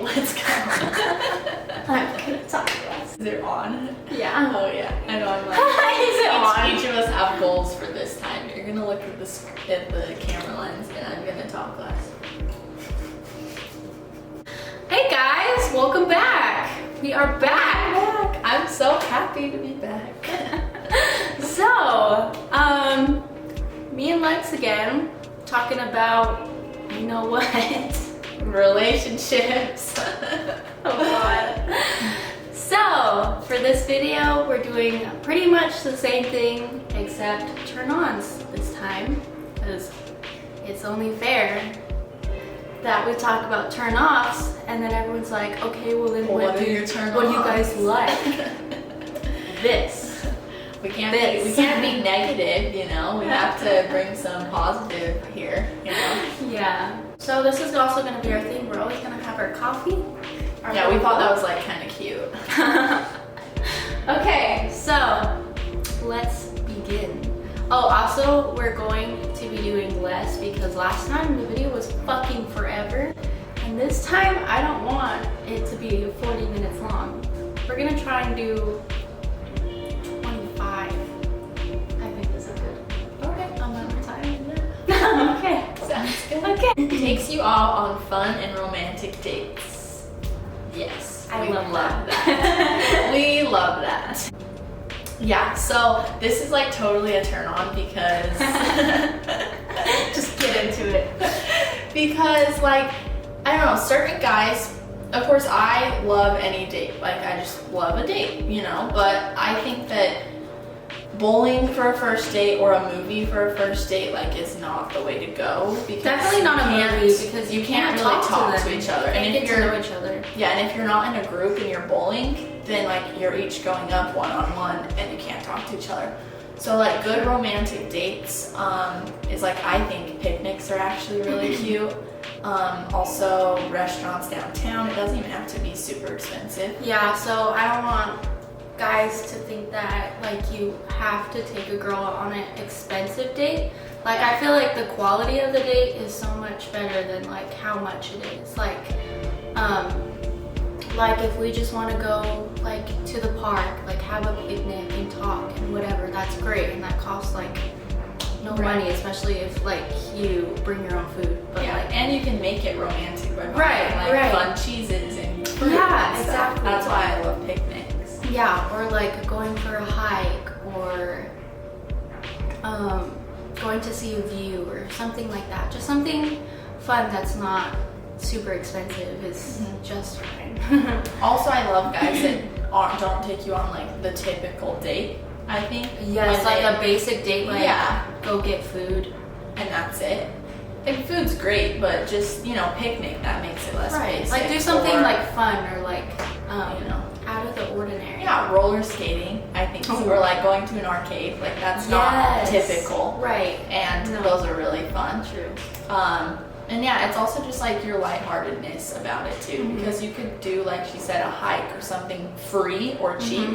let's go. I'm gonna talk less. Is it on? Yeah. Oh yeah, I know. I'm like, Is it on? each of us have goals for this time. You're gonna look at the camera lens, and I'm gonna talk less. Hey guys, welcome back. We are back. I'm so happy to be back. So, me and Lex again, talking about, you know what? Relationships. Oh God. So, for this video, we're doing pretty much the same thing except turn-ons this time, because it's only fair that we talk about turn-offs, and then everyone's like, okay, well then what do you guys like? This. We can't be negative, you know. We have to bring some positive here, you know. Yeah. So this is also going to be our thing. We're always going to have our coffee. Yeah, we thought that was like kind of cute. Okay, so let's begin. Oh, also we're going to be doing less because last time the video was fucking forever, and this time I don't want it to be 40 minutes long. We're gonna try and do 25. I think this is good. Okay, amount of time. Okay, Sounds good. okay. Takes you all on fun and romantic dates. Yes, I we love that. We love that. Yeah, so this is like totally a turn on because Just get into it. because like, I don't know, certain guys, of course I love any date, like I just love a date, you know, but I think that bowling for a first date or a movie for a first date like is not the way to go, because Definitely not a movie because you can't really talk to each other, and if you're know each other. Yeah, and if you're not in a group and you're bowling, then like you're each going up one-on-one and you can't talk to each other. So like good romantic dates is like, I think picnics are actually really cute. Also restaurants downtown, it doesn't even have to be super expensive. Yeah, so I don't want guys to think that like you have to take a girl on an expensive date. Like I feel like the quality of the date is so much better than like how much it is. Like if we just want to go like to the park, like have a picnic and talk and whatever, that's great, and that costs like no money, especially if like you bring your own food. But yeah, like, and you can make it romantic by buying like fun cheeses and fruit yeah, and stuff. exactly. That's why I love picnics. yeah, or like going for a hike, or going to see a view or something like that. Just something fun that's not super expensive is just fine. Also, I love guys that don't take you on like the typical date, I think. Yes, like a basic date, like go get food. And that's it. Like food's great, but just, you know, picnic, that makes it less basic. Like do something or, like fun or like, you know, out of the ordinary. yeah, roller skating, I think, or like going to an arcade, like that's not typical. Right. And those are really fun. True. And yeah, it's also just like your lightheartedness about it too, because you could do, like she said, a hike or something free or cheap.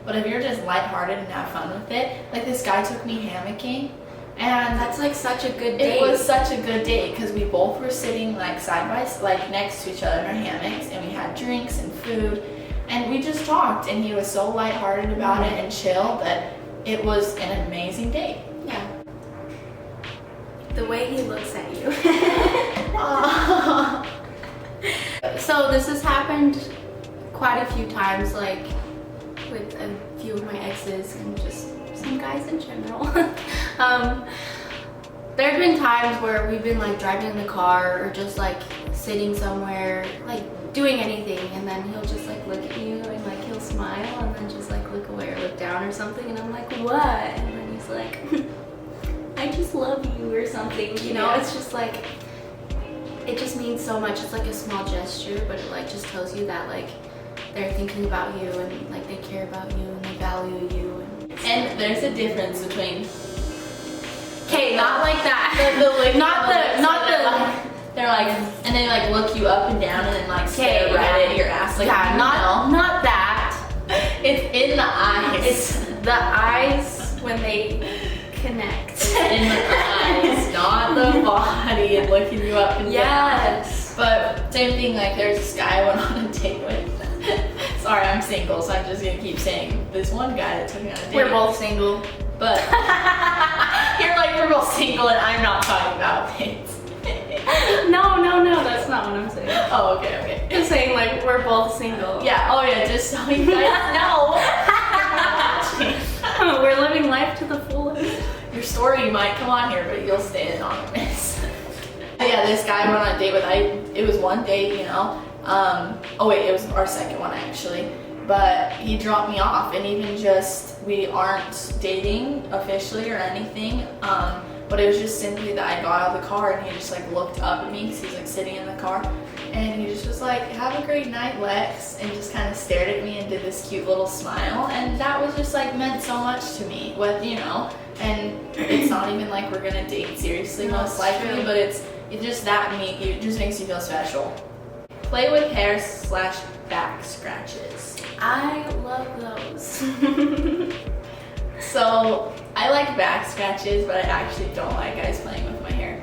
But if you're just lighthearted and have fun with it, like this guy took me hammocking, and that's like such a good date. It was such a good date because we both were sitting like side by like next to each other in our hammocks, and we had drinks and food, and we just talked, and he was so lighthearted about it and chill that it was an amazing date. Yeah. The way he looks at you. So this has happened quite a few times, like with a few of my exes and just some guys in general. There have been times where we've been like driving in the car or just like sitting somewhere, like doing anything, and then he'll just like look at you and like he'll smile and then just like look away or look down or something, and I'm like, what? And then he's like, I just love you or something, you know? It's just like, it just means so much. It's like a small gesture, but it like just tells you that like they're thinking about you and like they care about you and they value you. And there's a difference between, okay, not like that. They're like, and they like look you up and down and then like stare right at your ass. Like, yeah, not that. It's in the eyes. It's the eyes when they connect. In the eyes, not the body and looking you up and down. Yes. But same thing, like there's this guy I went on a date with. Sorry, I'm single, so I'm just gonna keep saying this one guy that took me on a date. We're both single. But you're like, we're both single and I'm not talking about dates. No, that's not what I'm saying. Oh, okay. Just saying like we're both single. Yeah, oh yeah, just so you guys know. We're living life to the fullest. Your story might come on here, but you'll stay anonymous. Yeah, this guy I went on a date with, it was one date, you know. Oh wait, it was our second one actually. But he dropped me off, and even just, we aren't dating officially or anything. But it was just simply that I got out of the car and he just like looked up at me because he's like sitting in the car. And he just was like, have a great night, Lex, and just kind of stared at me and did this cute little smile. And that was just like meant so much to me, with, you know, and it's not even like we're gonna date seriously, No, most likely, true. but it just it just makes you feel special. Play with hair / back scratches. I love those. So I like back scratches, but I actually don't like guys playing with my hair.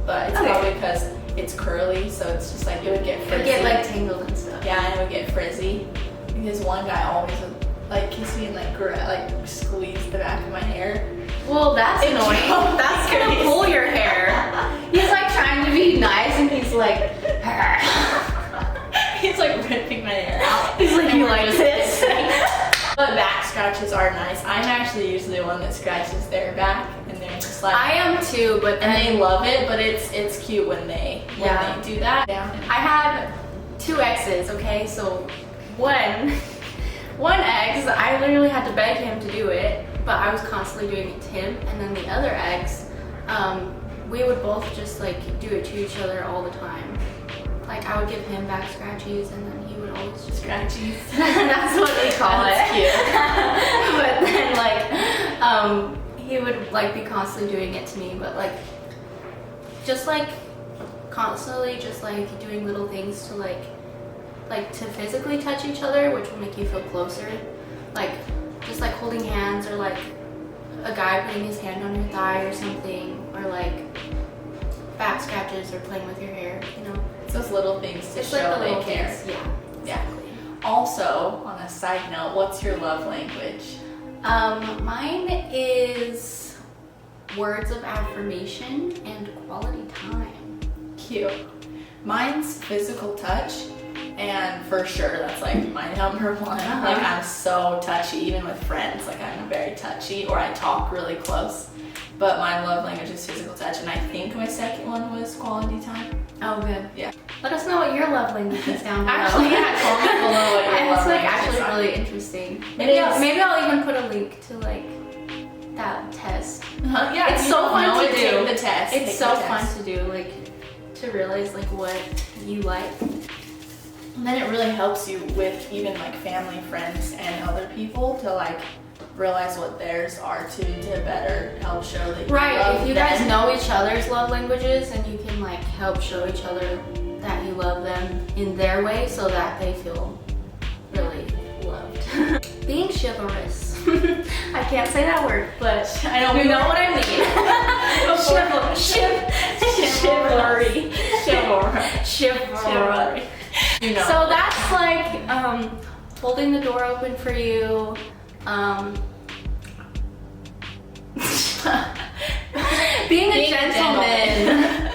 But it's probably because it's curly, so it's just like it would get frizzy. It get like tangled and stuff. Yeah, and it would get frizzy. Because one guy always would like kiss me and like squeeze the back of my hair. Well, that's annoying. That's gonna pull your hair. He's like trying to be nice, and he's like, He's like ripping my hair out. he's like, And you we're like just this? But back scratches are nice. I'm actually usually the one that scratches their back, and they're just like, I am too, but and then they love it. But it's cute when they do that. Yeah. I have 2 exes. Okay, so one ex, I literally had to beg him to do it, but I was constantly doing it to him. And then the other ex, we would both just like do it to each other all the time. Like I would give him back scratchies, and then he would always just Scratchies. That's what they call That's it. cute. But then like he would like be constantly doing it to me, but like just like constantly just like doing little things to like to physically touch each other, which will make you feel closer. Like just like holding hands, or like a guy putting his hand on your thigh or something, or like back scratches or playing with your hair, you know. It's those little things to It's show like the they little care. things. Yeah. Yeah. Also, on a side note, what's your love language? Mine is words of affirmation and quality time. Cute. Mine's physical touch, and for sure that's like my number one. Like I'm so touchy, even with friends. Like I'm very touchy, or I talk really close. But my love language is physical touch, and I think my second one was quality time. Oh, good. Yeah. Let us know what your love language is down below. Actually, yeah, comment below what your And love it's like languages actually are. really interesting. It is. Maybe I'll even put a link to like that test. Yeah, It's if you so don't fun know to it, do. Take the test. It's Take so the fun test. to do, like to realize like what you like. And then it really helps you with even like family, friends, and other people to like realize what theirs are to better help show that you Right, love if you them. guys know each other's love languages, and you can like help show each other that you love them in their way, so that they feel really loved. Being chivalrous. I can't say that word, but I know you know what I mean. Chivalry. Chivalry. You know. So that's like holding the door open for you. Being a gentleman.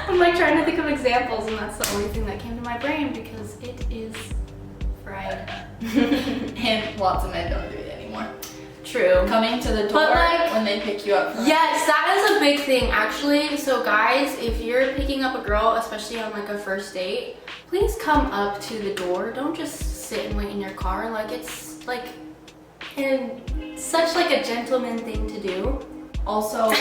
I'm like trying to think of examples, and that's the only thing that came to my brain because it is fried. And lots of men don't do it anymore. True. Coming to the door But, like, when they pick you up. Yes, that is a big thing actually. So guys, if you're picking up a girl, especially on like a first date, please come up to the door. Don't just sit and wait in your car. Like it's like such like a gentleman thing to do. Also,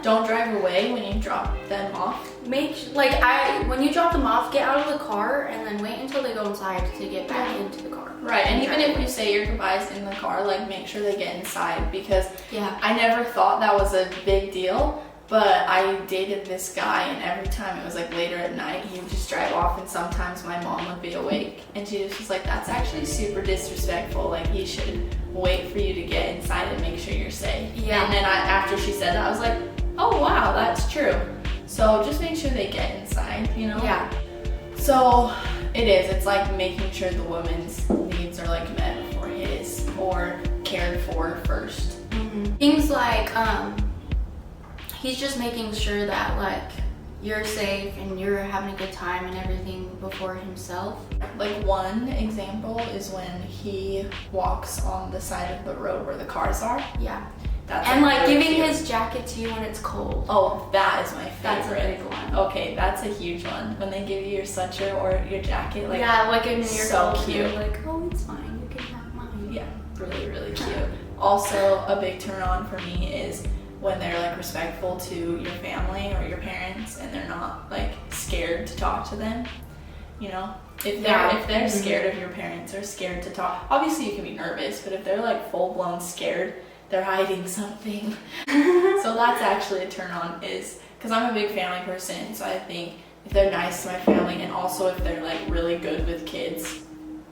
don't drive away when you drop them off. When you drop them off, get out of the car and then wait until they go inside to get back into the car. Right, and even drive if away. you say your goodbyes in the car, like make sure they get inside, because Yeah. I never thought that was a big deal, but I dated this guy, and every time it was like later at night, he would just drive off, and sometimes my mom would be awake, and she just was like, that's actually super disrespectful, like he should wait for you to get inside and make sure you're safe. Yeah. And then after she said that, I was like, oh wow, that's true. So just make sure they get inside, you know? Yeah. So it's like making sure the woman's needs are like met before his, or cared for first. Things like, he's just making sure that like you're safe and you're having a good time and everything before himself. Like one example is when he walks on the side of the road where the cars are. Yeah. That's and like really giving cute. his jacket to you when it's cold. Oh, that is my favorite. That's a big one. Okay, that's a huge one. When they give you your sweatshirt or your jacket, like yeah, like in your so cold, cute. You're like, oh, it's fine. You can have mine. Yeah, really, really cute. Also, a big turn on for me is when they're like respectful to your family or your parents, and they're not like scared to talk to them. You know, if they're scared of your parents or scared to talk, obviously you can be nervous, but if they're like full blown scared, they're hiding something. So that's actually a turn on, is because I'm a big family person, so I think if they're nice to my family, and also if they're like really good with kids,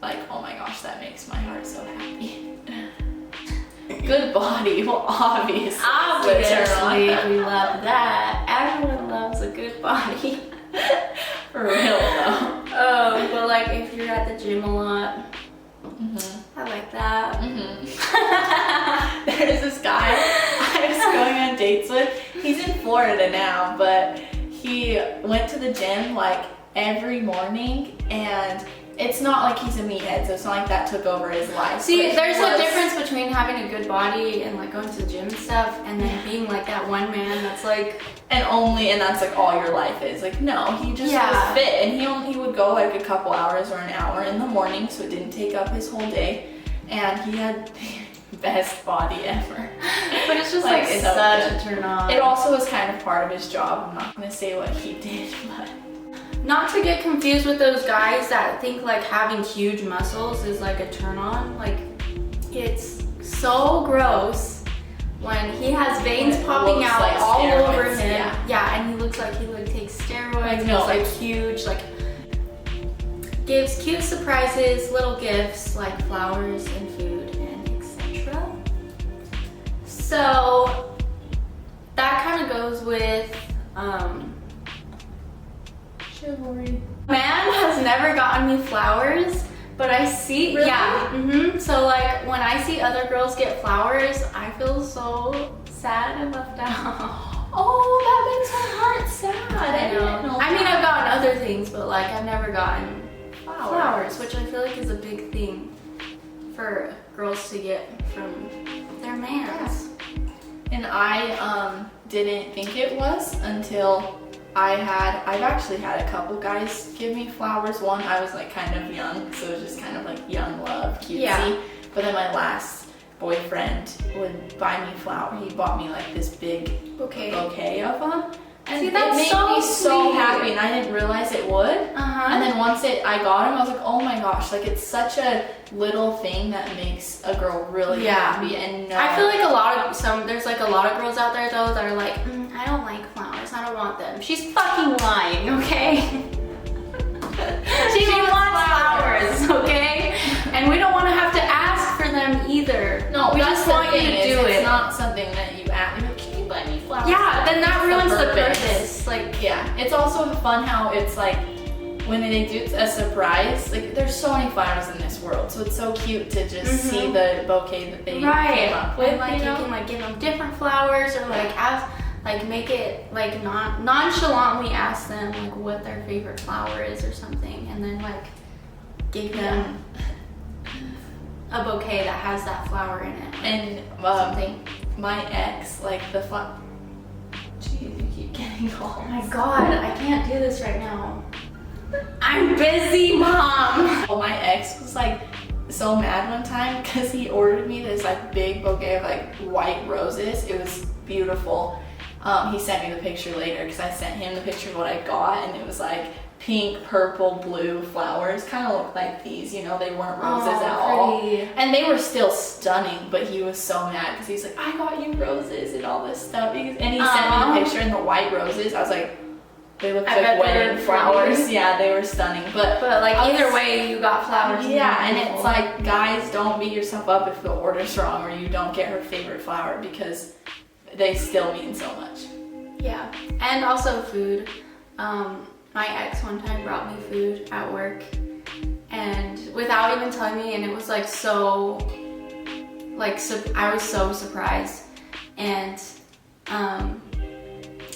like, oh my gosh, that makes my heart so happy. Good body, well, obviously we love that. Everyone loves a good body. For real though. But like if you're at the gym a lot, I like that. There's this guy I was going on dates with. He's in Florida now, but he went to the gym like every morning, and it's not like he's a meathead, so it's not like that took over his life. See, there's a difference between having a good body and like going to the gym and stuff, and then being like that one man that's like, and that's like all your life is. Like, no, he just was fit, and he would go like a couple hours or an hour in the morning, so it didn't take up his whole day, and he had the best body ever. But it's just like it's so such good. a turn on. It also was kind of part of his job. I'm not gonna say what he did, but not to get confused with those guys that think like having huge muscles is like a turn on. Like, it's so gross when he has veins popping out like all steroids, over him. yeah. And he looks like he like takes steroids. Like, no, he's like huge, like gives cute surprises, little gifts like flowers and food and etc. So that kind of goes with chivalry. Man has never gotten me flowers, but I see, Really? So like when I see other girls get flowers, I feel so sad and left out. Oh, that makes my heart sad. I didn't know. I mean, I've gotten other things, but like I've never gotten flowers, which I feel like is a big thing for girls to get from their mans. And I didn't think it was until I've actually had a couple guys give me flowers. One, I was like kind of young, so it was just kind of like young love, cutesy. Yeah. But then my last boyfriend would buy me flowers. He bought me like this big bouquet of them. And See, it that's made so me so sweet. happy, and I didn't realize it would. And then once I got him, I was like, oh my gosh, like it's such a little thing that makes a girl really happy. And I feel like there's like a lot of girls out there though that are like, I don't like flowers, I don't want them. She's fucking lying, okay? she wants flowers, okay? And we don't want to have to ask for them either. No, we that's just want you to do it. It's not something that you ask. You're like, can you buy me flowers? Yeah, then that ruins the purpose. Like, yeah, it's also fun how it's like when they do a surprise. Like, there's so many flowers in this world, so it's so cute to just see the bouquet that they came up with. And like you can like give them different flowers, or like ask, like make it like nonchalantly ask them like what their favorite flower is or something, and then like give them a bouquet that has that flower in it. And something. My ex, like the fun. Jeez, you keep getting calls. Oh my god, I can't do this right now. I'm busy, Mom. Well, my ex was like so mad one time because he ordered me this like big bouquet of like white roses. It was beautiful. He sent me the picture later because I sent him the picture of what I got, and it was like pink, purple, blue flowers. Kind of looked like these, you know, they weren't roses at all. And they were still stunning, but he was so mad because he's like, I got you roses and all this stuff. And he sent me the picture and the white roses. I was like, they looked like wedding flowers. Yeah, they were stunning. But like either way, you got flowers. Yeah, and it's like, guys, don't beat yourself up if the order's wrong or you don't get her favorite flower, because they still mean so much. Yeah, and also food. My ex one time brought me food at work, and without even telling me, and it was like so, like I was so surprised, and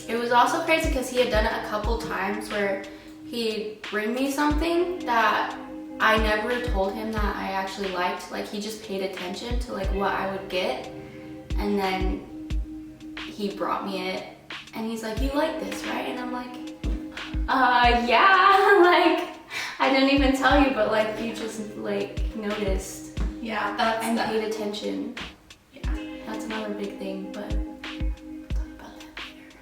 it was also crazy because he had done it a couple times where he'd bring me something that I never told him that I actually liked. Like he just paid attention to like what I would get, and then he brought me it, and he's like, "You like this, right?" And I'm like, yeah, like I didn't even tell you, but like you just like noticed. Yeah, that's and paid attention. Yeah, that's another big thing, but we'll talk about that later.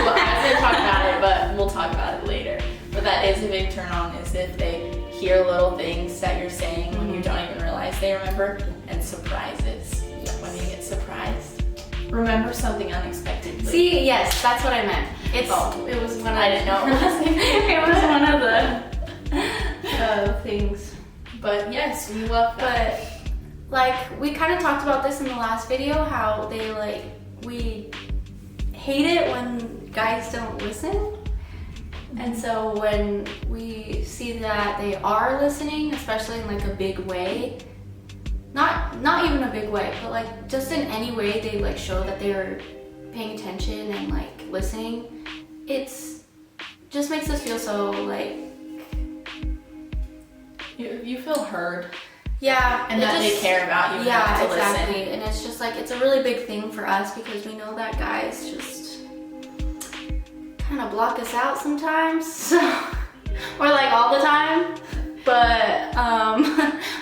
Well, I was gonna talk about it, but we'll talk about it later. But that is a big turn on, is if they hear little things that you're saying when you don't even realize they remember, and surprises. Yes. When you get surprised, remember something unexpectedly. See, yes, that's what I meant. It was one of, I didn't know. It was one of the things. But yes, we love that. But like we kind of talked about this in the last video, how they like, we hate it when guys don't listen. And so when we see that they are listening, especially in like a big way, not even a big way, but like just in any way they like show that they're paying attention and like listening, it's just makes us feel so like you feel heard. Yeah, and that they care about you. Yeah, to exactly. Listen. And it's just like, it's a really big thing for us because we know that guys just kind of block us out sometimes. So, or like all the time. But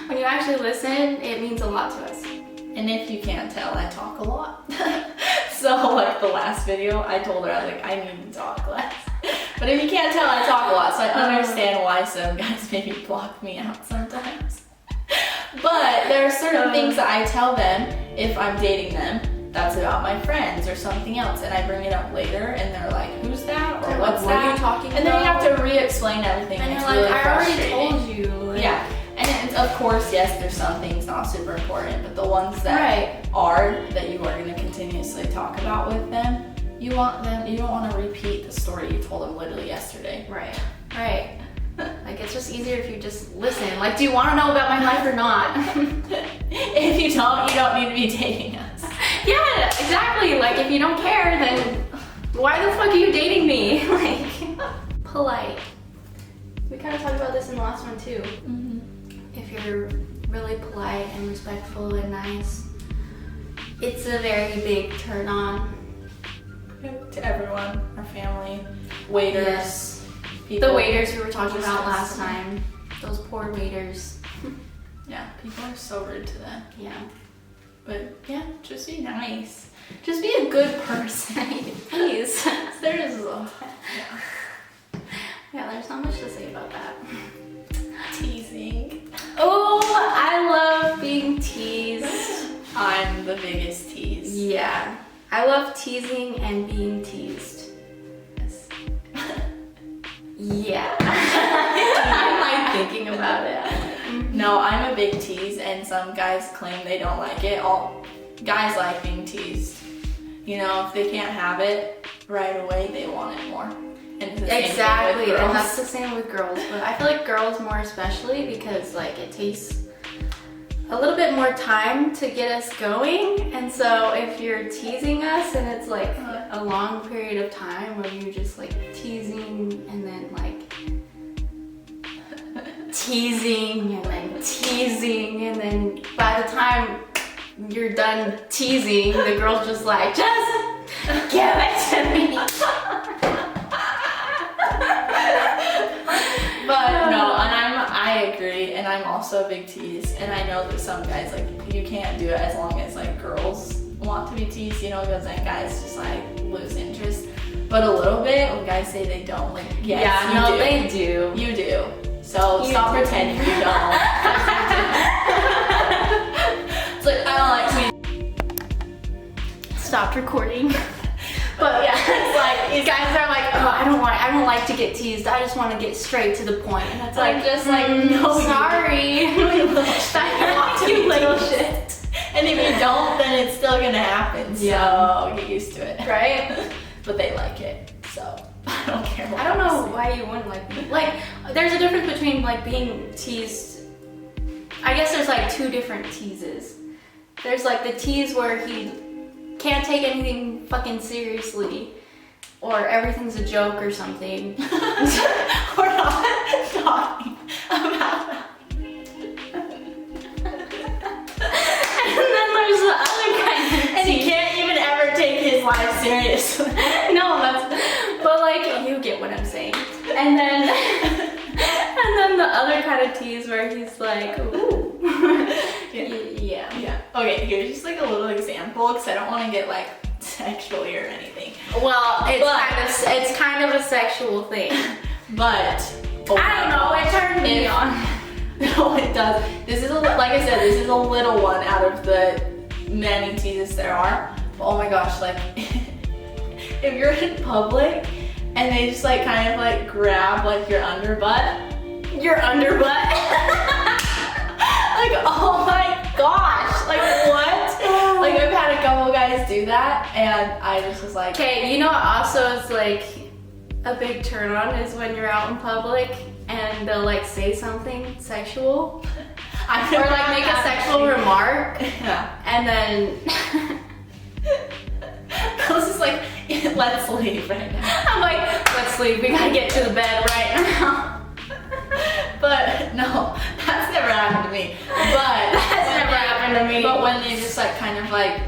when you actually listen, it means a lot to us. And if you can't tell, I talk a lot. So like the last video, I told her, I was like, I need to talk less. But if you can't tell, I talk a lot. So I understand why some guys maybe block me out sometimes. But there are certain things that I tell them if I'm dating them that's about my friends or something else, and I bring it up later and they're like, who's that, or what's what that? are you talking and then you have to re-explain everything, and it's you're like, really I already frustrating. told you. Like, yeah, and it's, of course, yes, there's some things not super important, but the ones that are, that you are going to continuously talk about with them, you don't want to repeat the story you told them literally yesterday. Right. Like, it's just easier if you just listen. Like, do you want to know about my life or not? If you don't need to be dating us. Yeah, exactly. Like, if you don't care, then why the fuck are you dating me? Like, polite. We kind of talked about this in the last one too. Mm-hmm. If you're really polite and respectful and nice, it's a very big turn on. To everyone, our family, waiters. Yes. People, the waiters we were talking about last time. Those poor waiters. Yeah, people are so rude to them. Yeah. But yeah, just be nice. Just be a good person. Please. There's Yeah, there's not much to say about that. teasing. Oh, I love being teased. I'm the biggest tease. Yeah. I love teasing and being teased. Yes. Yeah. I'm like thinking about it. No, I'm a big tease, and some guys claim they don't like it. All guys like being teased. You know, if they can't have it right away, they want it more. And it's the same Exactly, thing with girls. and that's the same with girls. But I feel like girls more especially because like it takes a little bit more time to get us going. And so if you're teasing us and it's like a long period of time where you're just like teasing and then like teasing and then teasing, and then by the time you're done teasing, the girl's just like, just give it to me. But no, and I agree, and I'm also a big tease, and I know that some guys, like, you can't do it as long as like girls want to be teased, you know, because then guys just like lose interest. But a little bit when guys say they don't, like, yes, Yeah, you no, do. they do. You do. So You stop do. pretending you don't. It's like, I don't like teasing. Stopped recording. But Yeah, it's like, guys are like, oh, I don't like to get teased. I just want to get straight to the point. And it's like, just like, no, sorry. you little shit. You little shit. And if you don't, then it's still gonna happen. So get used to it. Right? But they like it, so I don't care. I don't know why you wouldn't like me. Like, there's a difference between like being teased. I guess there's like two different teases. There's like the tease where he can't take anything fucking seriously, or everything's a joke or something. We're not talking about that. And then there's the other kind of And he tease. can't even ever take his life seriously. No, but like, you get what I'm saying. And then the other kind of tease where he's like, ooh. Yeah. Okay, here's just like a little example because I don't want to get like sexually or anything. Well, it's kind of a sexual thing. But I don't know, it turned me on. No, it does. This is like I said, this is a little one out of the many teases there are. But oh my gosh, like if you're in public and they just like kind of like grab like your underbutt. Your underbutt? Like, oh my gosh, like what? Like I've had a couple guys do that and I just was like, Okay, you know what also is like a big turn on is when you're out in public and they'll like say something sexual or like make a sexual remark yeah. and then I was just like, let's leave right now. I'm like, let's leave, we gotta get to the bed right now. But no, that's never happened to me. But That's never happened to me. But when they just like kind of like,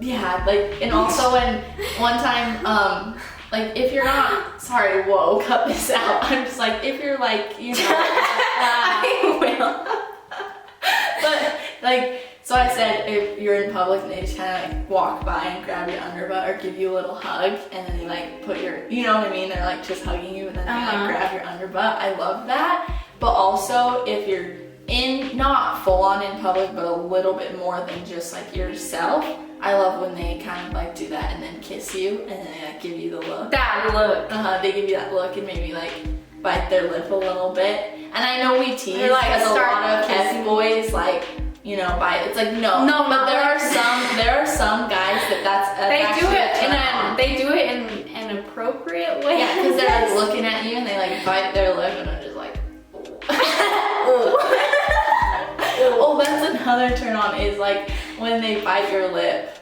yeah, like, and also when one time, like if you're not, sorry, whoa, cut this out. I'm just like, if you're like, you know, I will. but like, so I said, if you're in public and they just kind of like walk by and grab your underbutt or give you a little hug and then they like put your, you know what I mean? They're like just hugging you and then they like grab your underbutt. I love that. But also if you're in, not full on in public, but a little bit more than just like yourself, I love when they kind of like do that and then kiss you and then they like give you the look. That look. They give you that look and maybe like bite their lip a little bit. And I know we tease Or, like, because a start lot of kissing. boys like, you know, bite. It's like no, No, but not there like- are some guys that's They do actually it turn on. they do it in an appropriate way. Yeah, because they're like looking at you and they like bite their lip and they're just like. Oh, that's another turn on is like when they bite your lip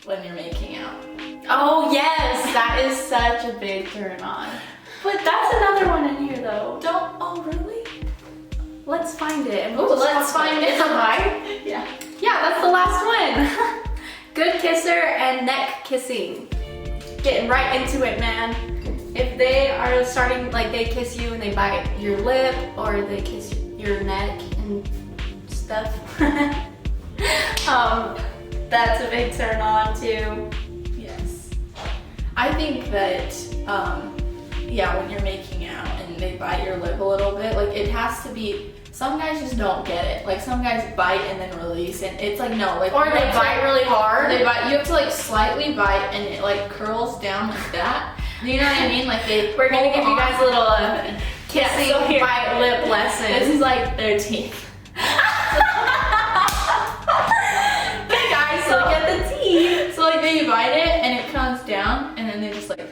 when you're making out. Oh yes, that is such a big turn on. But that's another one in here though. Don't. Oh, really? Let's find it. And Oh, we'll let's talk about find it. It's a high? Yeah. Yeah, that's the last one. Good kisser and neck kissing. Getting right into it, man. If they are starting, like they kiss you and they bite your lip or they kiss your neck and stuff, that's a big turn on too. Yes. I think that, yeah, when you're making out and they bite your lip a little bit, like it has to be, some guys just don't get it. Like some guys bite and then release and it's like, no, like. Or they bite really hard. They bite, you have to like slightly bite and it like curls down like that. You know what I mean? Like they. We're gonna give you guys a little kissing so here. bite lip lesson. This is like their teeth. Okay, guys, so look at the teeth. So like they bite it and it comes down and then they just like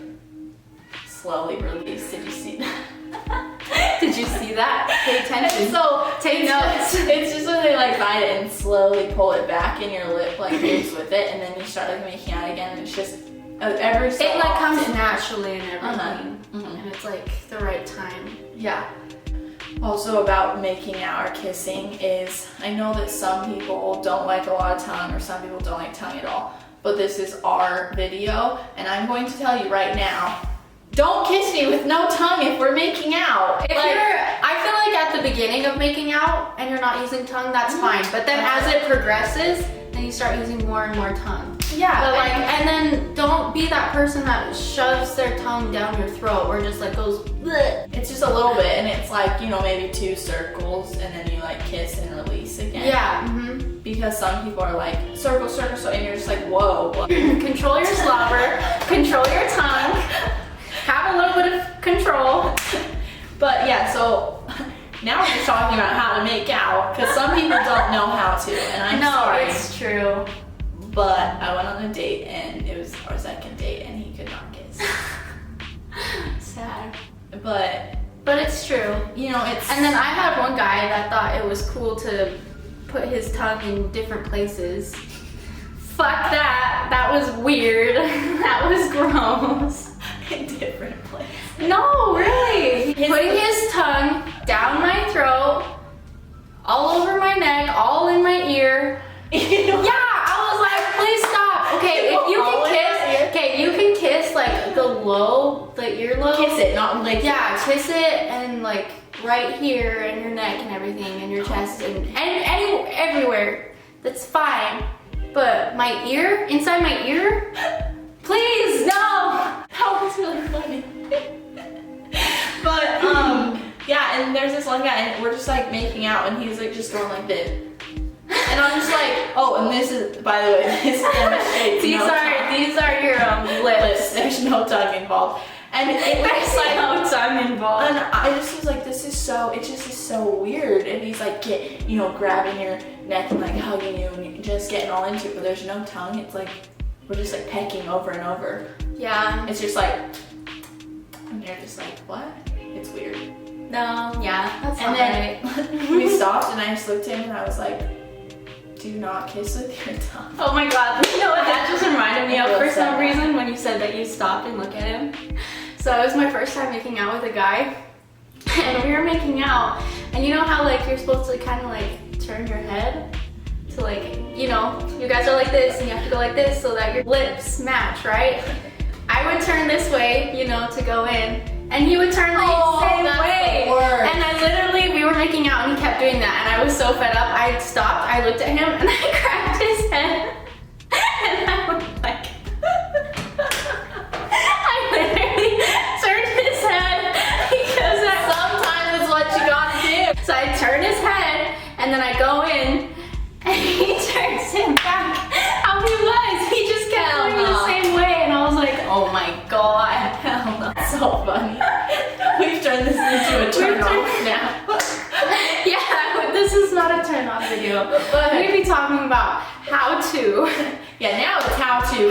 slowly release. Did you see that? Did you see that? Pay attention. So Take notes. It's just when they like bite it and slowly pull it back and your lip like moves with it and then you start like making out again and it's just every so It like comes often. naturally and everything. Mhm. And it's like the right time. Yeah. Also about making out or kissing is, I know that some people don't like a lot of tongue or some people don't like tongue at all, but this is our video and I'm going to tell you right now, don't kiss me with no tongue if we're making out. If I feel like at the beginning of making out and you're not using tongue, that's fine. But then as it progresses, then you start using more and more tongue. Yeah, But like, and then don't be that person that shoves their tongue down your throat or just like goes bleh. it's just a little bit and it's like, you know, maybe 2 circles and then you like kiss and release again. Yeah. Because some people are like, circle, circle, circle, and you're just like, whoa. What? Control your slobber, control your tongue, have a little bit of control. But yeah, so Now we're just talking about how to make out, because some people don't know how to, and I'm sorry. It's true. But I went on a date, and it was our second date, and he could not kiss. Sad. But it's true. you know, it's. And then I had one guy that thought it was cool to put his tongue in different places. Fuck that. That was weird. That was gross. in different places. No, really. Putting his tongue down my throat, all over my neck, all in my ear. Yeah, I was like, please stop. Okay, if you can kiss, okay, you can kiss like the earlobe. Kiss it, not like. Yeah, kiss it and like right here and your neck and everything and your chest and everywhere. That's fine. But my ear, inside my ear, please, no. That was really funny. But yeah, and there's this one guy, and we're just like making out, and he's like just going like this, and I'm just like, oh, and this is, by the way, this is These are your lips. There's no tongue involved, and it was like no tongue involved. And I just was like, it just is so weird. And he's like, grabbing your neck and like hugging you, and you're just getting all into it, but there's no tongue. It's like we're just like pecking over and over. Yeah. It's just like, and you're just like, what? It's weird. No, yeah, that's and not then right. we stopped, and I just looked at him, and I was like, do not kiss with your tongue. Oh my god, you know what that just reminded me of for some sad. reason when you said that you stopped and looked at him. So it was my first time making out with a guy, and we were making out, and you know how like you're supposed to kind of like turn your head to like, you know, you guys are like this and you have to go like this so that your lips match, right? I would turn this way, you know, to go in, and he would turn the same way. And I literally, we were making out and he kept doing that, and I was so fed up. I stopped, I looked at him, and I grabbed his head, and I was like, I literally turned his head because Sometimes it's what you gotta do. so I turn his head, and then I go in, and he turns him back how he was. He just kept going the same way, and I was like, oh my god. Hell no. That's so funny. We've turned this into a turn off now. Yeah, this is not a turn off video. But we'd be talking about how to. Yeah, now it's how to.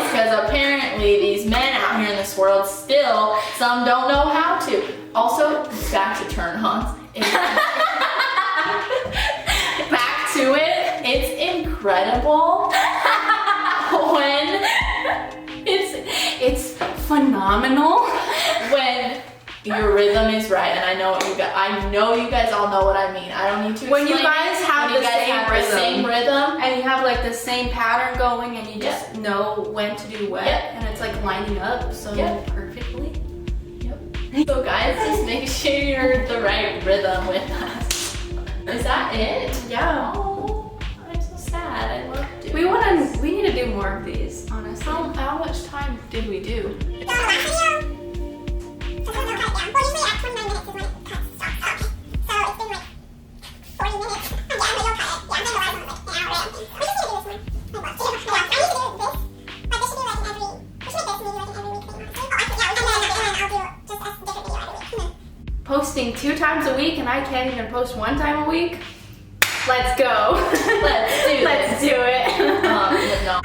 Because apparently these men out here in this world still, some don't know how to. Also, back to turn-ons. Back to it. It's incredible when It's phenomenal when your rhythm is right, and I know you guys all know what I mean. I don't need to explain when you guys it. have When the you guys same have rhythm. the same rhythm. And you have like the same pattern going, and you just know when to do what, and it's like lining up so perfectly. Yep. So guys, just make sure you're the right rhythm with us. Is that it? Yeah. Oh, I'm so sad. I love doing We need to do more of these, honestly. How much time did we do? Posting 2 times a week, and I can't even post 1 time a week. Let's go. Let's do it. No.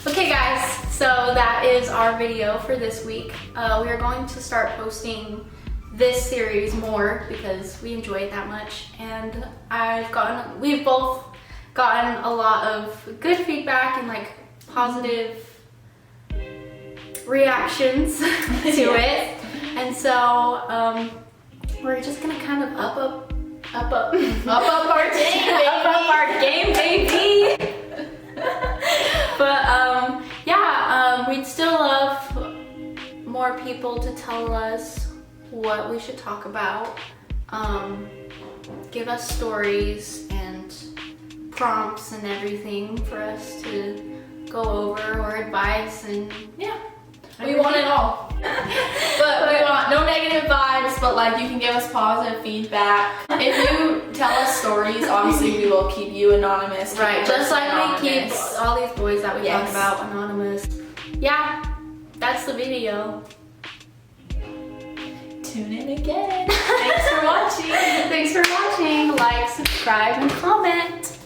Okay guys, so that is our video for this week. We are going to start posting this series more because we enjoy it that much, and we've both gotten a lot of good feedback and like positive reactions to it, and so we're just gonna kind of up our game, baby. But we'd still love more people to tell us what we should talk about. Give us stories and prompts and everything for us to go over, or advice, and We want it all. But we want no negative vibes, but like you can give us positive feedback. If you tell us stories, obviously we will keep you anonymous. right, just like we keep all these boys that we talk Yes. about anonymous. Yeah, that's the video. Tune in again. Thanks for watching. Thanks for watching. Like, subscribe, and comment.